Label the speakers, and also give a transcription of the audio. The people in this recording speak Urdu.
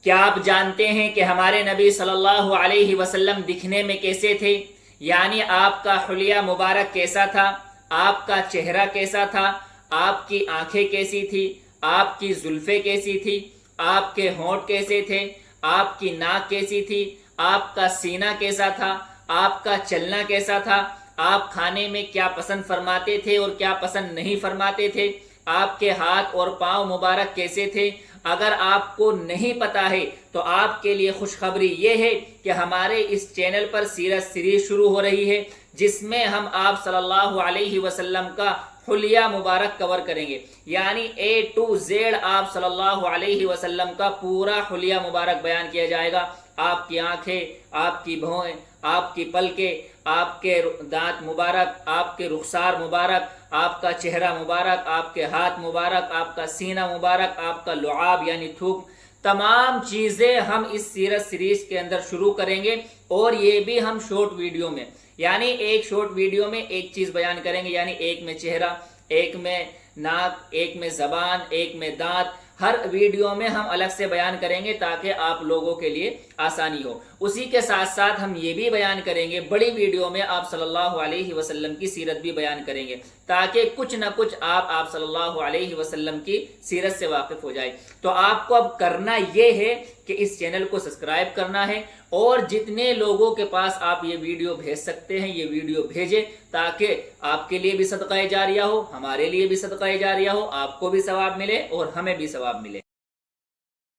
Speaker 1: کیا آپ جانتے ہیں کہ ہمارے نبی صلی اللہ علیہ وسلم دکھنے میں کیسے تھے؟ یعنی آپ کا حلیہ مبارک کیسا تھا، آپ کا چہرہ کیسا تھا، آپ کی آنکھیں کیسی تھی، آپ کی زلفیں کیسی تھی، آپ کے ہونٹ کیسے تھے، آپ کی ناک کیسی تھی، آپ کا سینہ کیسا تھا، آپ کا چلنا کیسا تھا، آپ کھانے میں کیا پسند فرماتے تھے اور کیا پسند نہیں فرماتے تھے، آپ کے ہاتھ اور پاؤں مبارک کیسے تھے۔ اگر آپ کو نہیں پتا ہے تو آپ کے لیے خوشخبری یہ ہے کہ ہمارے اس چینل پر سیرت سیریز شروع ہو رہی ہے، جس میں ہم آپ صلی اللہ علیہ وسلم کا حلیہ مبارک کور کریں گے، یعنی اے ٹو زیڈ آپ صلی اللہ علیہ وسلم کا پورا حلیہ مبارک بیان کیا جائے گا۔ آپ کی آنکھیں، آپ کی بھویں، آپ کی پلکیں، آپ کے دانت مبارک، آپ کے رخسار مبارک، آپ کا چہرہ مبارک، آپ کے ہاتھ مبارک، آپ کا سینہ مبارک، آپ کا لعاب یعنی تھوک، تمام چیزیں ہم اس سیرت سیریز کے اندر شروع کریں گے، اور یہ بھی ہم شارٹ ویڈیو میں، یعنی ایک شارٹ ویڈیو میں ایک چیز بیان کریں گے، یعنی ایک میں چہرہ، ایک میں ناک، ایک میں زبان، ایک میں دانت، ہر ویڈیو میں ہم الگ سے بیان کریں گے تاکہ آپ لوگوں کے لیے آسانی ہو۔ اسی کے ساتھ ساتھ ہم یہ بھی بیان کریں گے، بڑی ویڈیو میں آپ صلی اللہ علیہ وسلم کی سیرت بھی بیان کریں گے تاکہ کچھ نہ کچھ آپ صلی اللہ علیہ وسلم کی سیرت سے واقف ہو جائے۔ تو آپ کو اب کرنا یہ ہے کہ اس چینل کو سبسکرائب کرنا ہے، اور جتنے لوگوں کے پاس آپ یہ ویڈیو بھیج سکتے ہیں یہ ویڈیو بھیجیں تاکہ آپ کے لیے بھی صدقہ جاریہ ہو، ہمارے لیے بھی صدقہ جاریہ ہو، آپ کو بھی ثواب ملے اور ہمیں بھی ثواب ملے۔